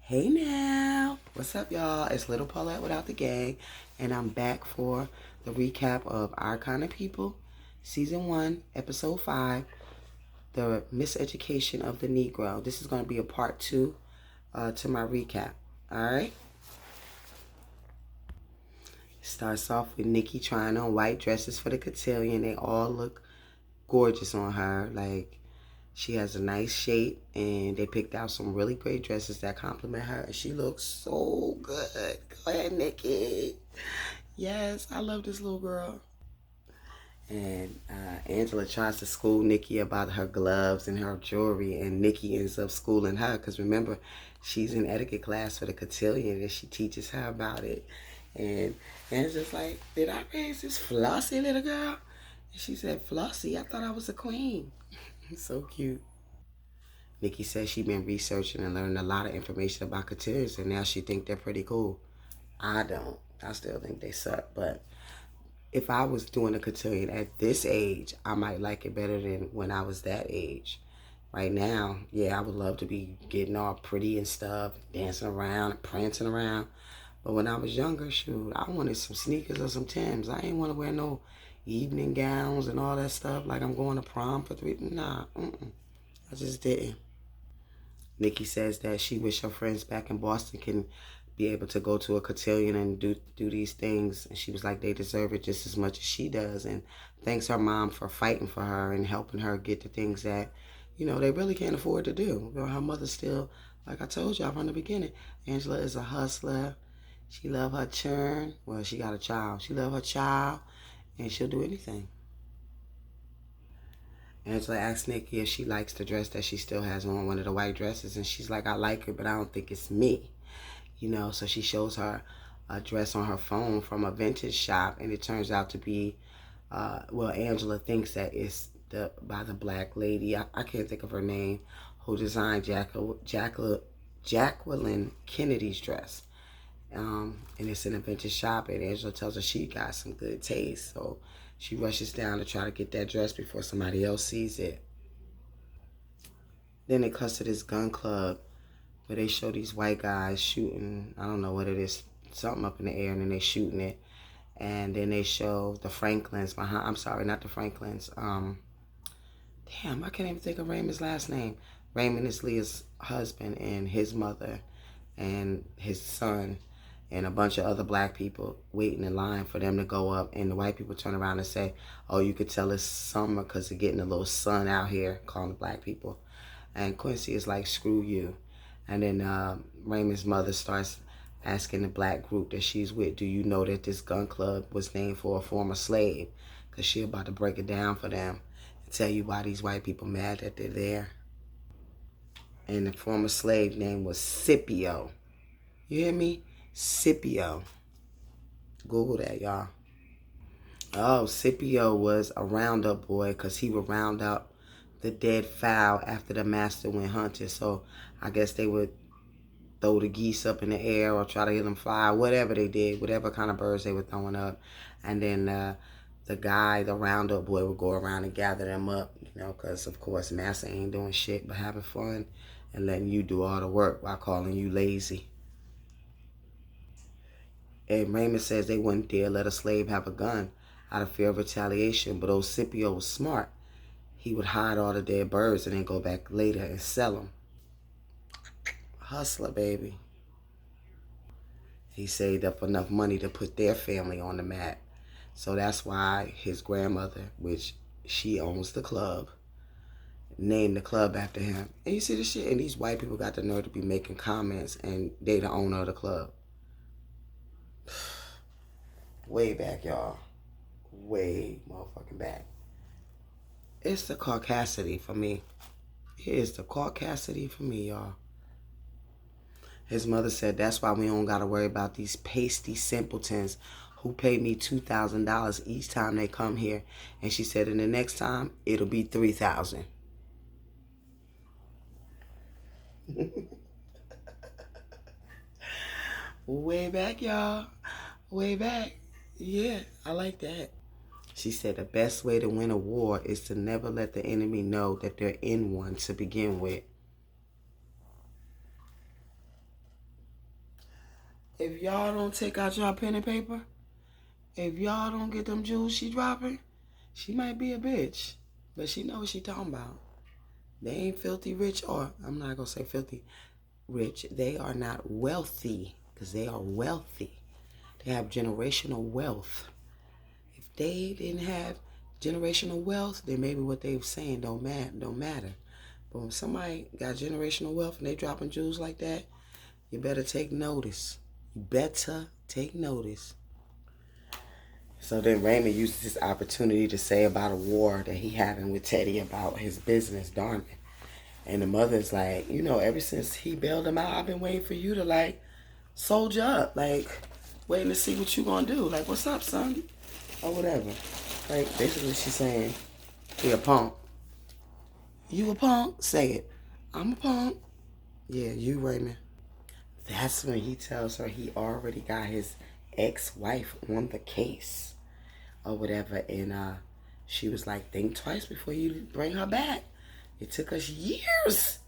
Hey now, what's up y'all? It's Little Paulette without the gang, and I'm back for the recap of Our Kind of People, Season 1, Episode 5, The Miseducation of the Negro. This is going to be a part 2 to my recap, alright? Starts off with Nikki trying on white dresses for the cotillion. They all look gorgeous on her, like she has a nice shape, and they picked out some really great dresses that compliment her, and she looks so good. Go ahead, Nikki. Yes, I love this little girl. And Angela tries to school Nikki about her gloves and her jewelry, and Nikki ends up schooling her because remember, she's in etiquette class for the cotillion, and she teaches her about it. And Angela's like, did I raise this flossy little girl? And she said, Flossie, I thought I was a queen. So cute. Nikki says she's been researching and learning a lot of information about cotillions, and now she think they're pretty cool. I don't. I still think they suck. But if I was doing a cotillion at this age, I might like it better than when I was that age. Right now, yeah, I would love to be getting all pretty and stuff, dancing around and prancing around. But when I was younger, shoot, I wanted some sneakers or some Timbs. I ain't want to wear no evening gowns and all that stuff like I'm going to prom for 3. Nah, I just didn't. Nikki says that she wish her friends back in Boston can be able to go to a cotillion and do these things. And she was like, they deserve it just as much as she does. And thanks her mom for fighting for her and helping her get the things that, they really can't afford to do. Her mother's still, like I told y'all from the beginning, Angela is a hustler. She love her churn. Well, she got a child. She love her child, and she'll do anything. Angela asks Nikki if she likes the dress that she still has on, one of the white dresses, and she's like, I like it, but I don't think it's me. So she shows her a dress on her phone from a vintage shop, and it turns out to be, Angela thinks that it's by the black lady, I can't think of her name, who designed Jacqueline Kennedy's dress. And it's in a vintage shop, and Angela tells her she got some good taste, so she rushes down to try to get that dress before somebody else sees it. Then it cuts to this gun club where they show these white guys shooting, I don't know what it is, something up in the air, and then they shooting it. And then they show the Franklins behind, I'm sorry, not the Franklins. Damn, I can't even think of Raymond's last name. Raymond is Leah's husband and his mother and his son and a bunch of other black people waiting in line for them to go up. And the white people turn around and say, oh, you could tell it's summer because they're getting a little sun out here, calling the black people. And Quincy is like, screw you. And then Raymond's mother starts asking the black group that she's with, do you know that this gun club was named for a former slave? Because she's about to break it down for them and tell you why these white people mad that they're there. And the former slave name was Scipio. You hear me? Scipio. Google that, y'all. Oh, Scipio was a roundup boy because he would round up the dead fowl after the master went hunting. So I guess they would throw the geese up in the air or try to get them fly, whatever they did, whatever kind of birds they were throwing up. And then the guy, the roundup boy, would go around and gather them up, because, of course, master ain't doing shit but having fun and letting you do all the work by calling you lazy. And Raymond says they wouldn't dare let a slave have a gun out of fear of retaliation, but old Scipio was smart. He would hide all the dead birds and then go back later and sell them. Hustler, baby. He saved up enough money to put their family on the map. So that's why his grandmother, which she owns the club, named the club after him. And you see the shit? And these white people got the nerve to be making comments, and they the owner of the club. Way back, y'all. Way motherfucking back. It's the caucasity for me. Here's the caucasity for me, y'all. His mother said, that's why we don't got to worry about these pasty simpletons who pay me $2,000 each time they come here. And she said, and the next time, it'll be $3,000. Way back, y'all. Way back. Yeah, I like that. She said the best way to win a war is to never let the enemy know that they're in one to begin with. If y'all don't take out your pen and paper, if y'all don't get them jewels she dropping, she might be a bitch. But she knows what she talking about. They ain't filthy rich, or I'm not going to say filthy rich. They are not wealthy, because they are wealthy. They have generational wealth. If they didn't have generational wealth, then maybe what they were saying don't matter. But when somebody got generational wealth and they dropping jewels like that, you better take notice. You better take notice. So then Raymond uses this opportunity to say about a war that he having with Teddy about his business, Darman. And the mother's like, you know, ever since he bailed him out, I've been waiting for you to, like, soldier up. Like, waiting to see what you gonna do. Like, what's up, son? Or whatever. Like, basically she's saying, he a punk. You a punk? Say it. I'm a punk. Yeah, you, Raymond. That's when he tells her he already got his ex-wife on the case or whatever. And she was like, think twice before you bring her back. It took us years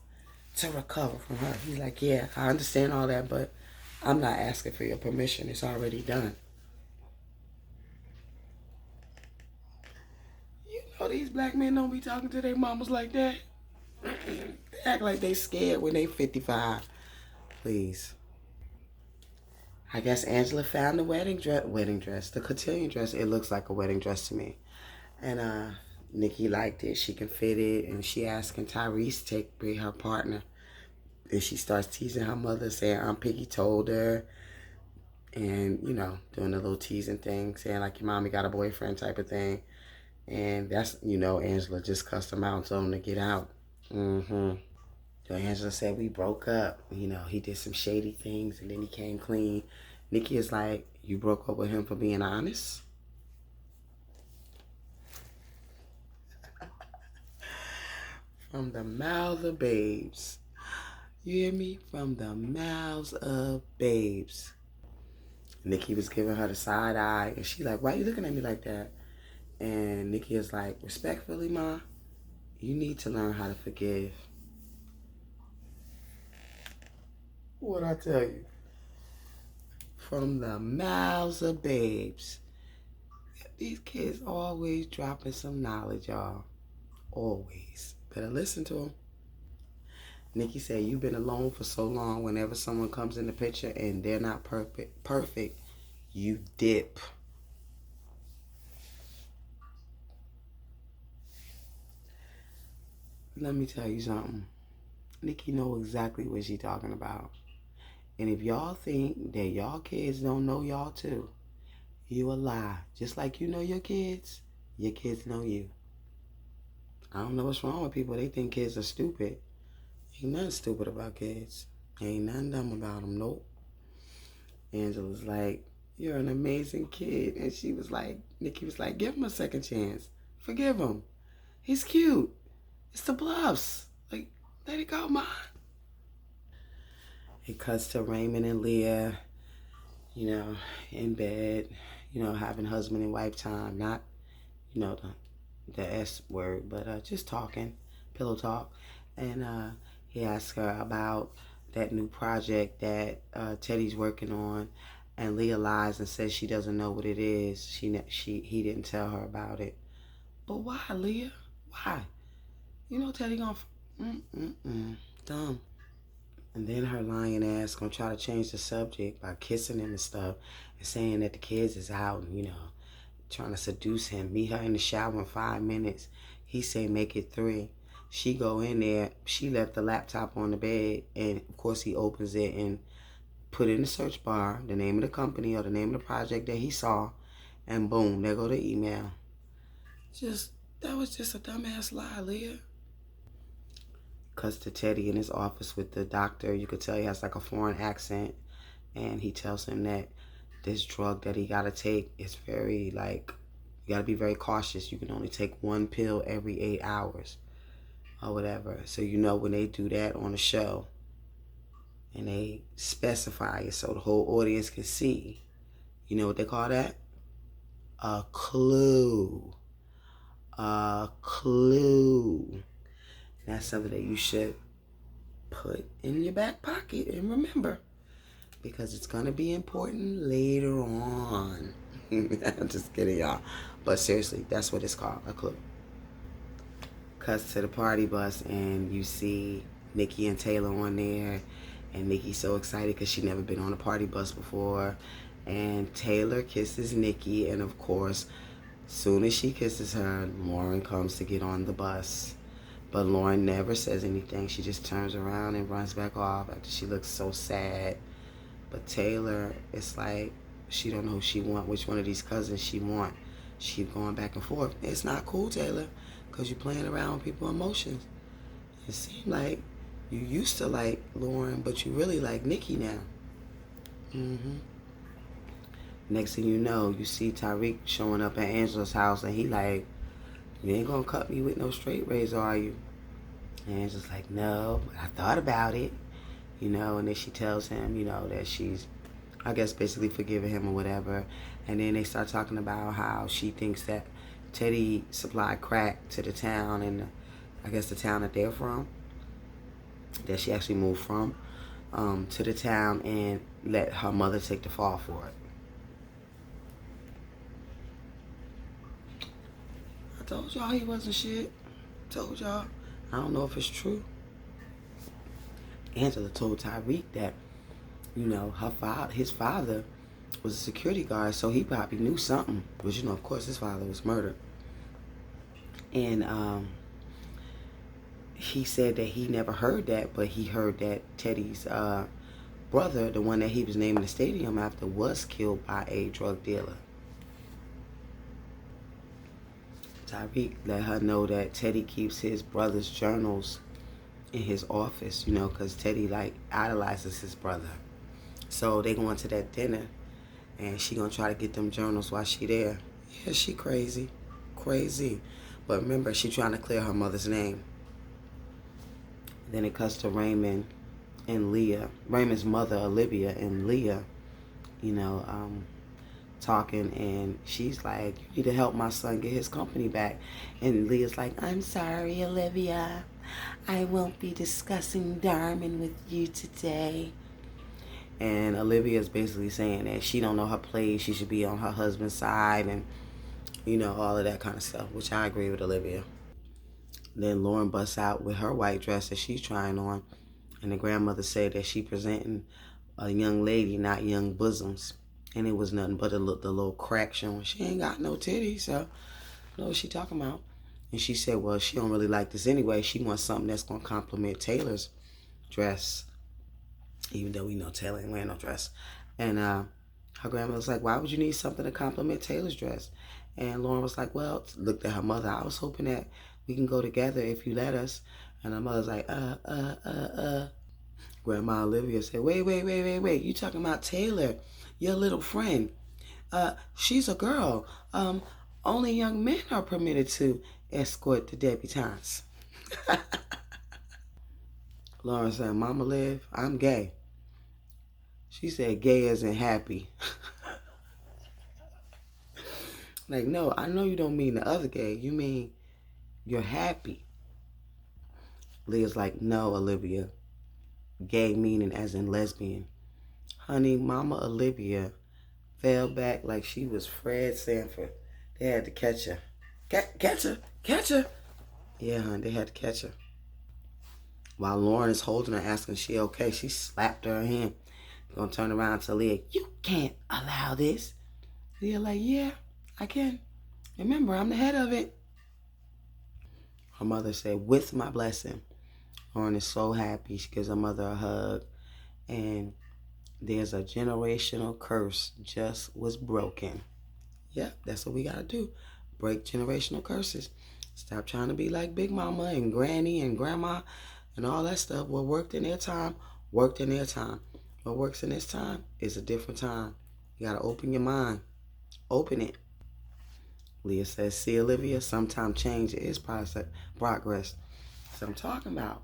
to recover from her. He's like, yeah, I understand all that, but I'm not asking for your permission. It's already done. You know these black men don't be talking to their mamas like that. They act like they scared when they 55. Please. I guess Angela found the wedding dress, the cotillion dress. It looks like a wedding dress to me. And Nikki liked it. She can fit it. And she asking Tyrese to be her partner. And she starts teasing her mother, saying Aunt Piggy told her. And, you know, doing a little teasing thing, saying like your mommy got a boyfriend type of thing. And that's, you know, Angela just cussed him out and told him to get out. So Angela said we broke up. You know, he did some shady things and then he came clean. Nikki is like, you broke up with him for being honest? From the mouths of babes. You hear me? From the mouths of babes. Nikki was giving her the side eye. And she like, why are you looking at me like that? And Nikki is like, respectfully, Ma, you need to learn how to forgive. What'd I tell you? From the mouths of babes. These kids always dropping some knowledge, y'all. Always. Better listen to them. Nikki said, you've been alone for so long. Whenever someone comes in the picture and they're not perfect, you dip. Let me tell you something. Nikki know exactly what she's talking about. And if y'all think that y'all kids don't know y'all too, you a lie. Just like you know your kids know you. I don't know what's wrong with people. They think kids are stupid. Ain't nothing stupid about kids. Ain't nothing dumb about them. Nope. Angela's like, you're an amazing kid. And she was like, Nikki was like, give him a second chance. Forgive him. He's cute. It's the Bluffs. Like, let it go, Ma. It cuts to Raymond and Leah, you know, in bed, you know, having husband and wife time. Not, you know, the S word, but just talking, pillow talk. And he asked her about that new project that Teddy's working on. And Leah lies and says she doesn't know what it is. He didn't tell her about it. But why, Leah? Why? You know Teddy gonna... Dumb. And then her lying ass gonna try to change the subject by kissing him and stuff and saying that the kids is out and, you know, trying to seduce him. Meet her in the shower in 5 minutes. He say make it 3. She go in there. She left the laptop on the bed. And, of course, he opens it and put in the search bar the name of the company or the name of the project that he saw. And, boom, there go the email. That was just a dumbass lie, Leah. Cuts to Teddy in his office with the doctor. You could tell he has like a foreign accent. And he tells him that this drug that he got to take is very, like, you got to be very cautious. You can only take 1 pill every 8 hours or whatever. So, you know, when they do that on the show and they specify it so the whole audience can see, you know what they call that? A clue. A clue. That's something that you should put in your back pocket and remember. because it's going to be important later on. I'm just kidding, y'all. But seriously, that's what it's called, a clue. Cuts to the party bus, and you see Nikki and Taylor on there. And Nikki's so excited because she never been on a party bus before. And Taylor kisses Nikki, and of course, soon as she kisses her, Lauren comes to get on the bus. But Lauren never says anything. She just turns around and runs back off after she looks so sad. But Taylor, it's like she don't know who she want, which one of these cousins she want. She going back and forth. It's not cool, Taylor, because you're playing around with people's emotions. It seemed like you used to like Lauren, but you really like Nikki now. Next thing you know, you see Tyreek showing up at Angela's house, and he like, you ain't gonna cut me with no straight razor, are you? And Angela's like, no, but I thought about it, and then she tells him, that she's, I guess, basically forgiving him or whatever. And then they start talking about how she thinks that Teddy supplied crack to the town, and I guess the town that they're from, that she actually moved from, to the town, and let her mother take the fall for it. I told y'all he wasn't shit. Told y'all. I don't know if it's true. Angela told Tyreek that, his father was a security guard, so he probably knew something. But, of course, his father was murdered. And he said that he never heard that, but he heard that Teddy's brother, the one that he was naming the stadium after, was killed by a drug dealer. Tyreek let her know that Teddy keeps his brother's journals in his office, because Teddy, idolizes his brother. So they going to that dinner, and she going to try to get them journals while she there. Yeah, she crazy. Crazy. But remember, she trying to clear her mother's name. Then it cuts to Raymond and Leah. Raymond's mother, Olivia, and Leah, talking, and she's like, you need to help my son get his company back. And Leah's like, I'm sorry, Olivia. I won't be discussing Darman with you today. And Olivia's basically saying that she don't know her place. She should be on her husband's side, and, all of that kind of stuff, which I agree with Olivia. Then Lauren busts out with her white dress that she's trying on, and the grandmother said that she presenting a young lady, not young bosoms. And it was nothing but the little crack showing. She ain't got no titties, so I know what she talking about. And she said, well, she don't really like this anyway. She wants something that's going to complement Taylor's dress, even though we know Taylor ain't wearing no dress. And her grandma was like, why would you need something to complement Taylor's dress? And Lauren was like, well, looked at her mother. I was hoping that we can go together if you let us. And her mother's like, Grandma Olivia said, wait. You talking about Taylor, your little friend. She's a girl. Only young men are permitted to escort the debutantes. Lauren said, Mama Liv, I'm gay. She said gay as in happy. Like, no, I know you don't mean the other gay. You mean you're happy. Leah's like, no, Olivia. Gay meaning as in lesbian. Honey, Mama Olivia fell back like she was Fred Sanford. They had to catch her. Catch her. Yeah, honey, they had to catch her. While Lauren is holding her, asking if she okay, she slapped her hand. Gonna turn around to Leah, you can't allow this. Leah like, yeah, I can. Remember, I'm the head of it. Her mother said, with my blessing. Lauren is so happy. She gives her mother a hug. And there's a generational curse just was broken. Yep, that's what we gotta do. Break generational curses. Stop trying to be like Big Mama and Granny and Grandma and all that stuff. What worked in their time, worked in their time. What works in this time is a different time. You gotta open your mind. Open it. Leah says, see, Olivia, sometimes change is progress. That's what I'm talking about.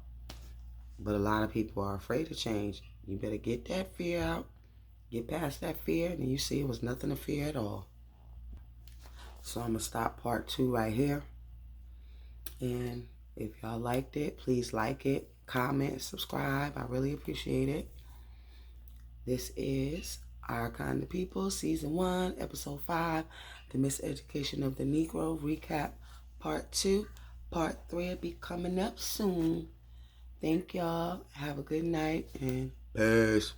But a lot of people are afraid to change. You better get that fear out. Get past that fear, and then you see it was nothing to fear at all. So I'm going to stop part 2 right here. And if y'all liked it, please like it, comment, subscribe. I really appreciate it. This is Our Kind of People, Season 1, Episode 5, The Miseducation of the Negro Recap, Part 2. Part 3 will be coming up soon. Thank y'all. Have a good night and peace.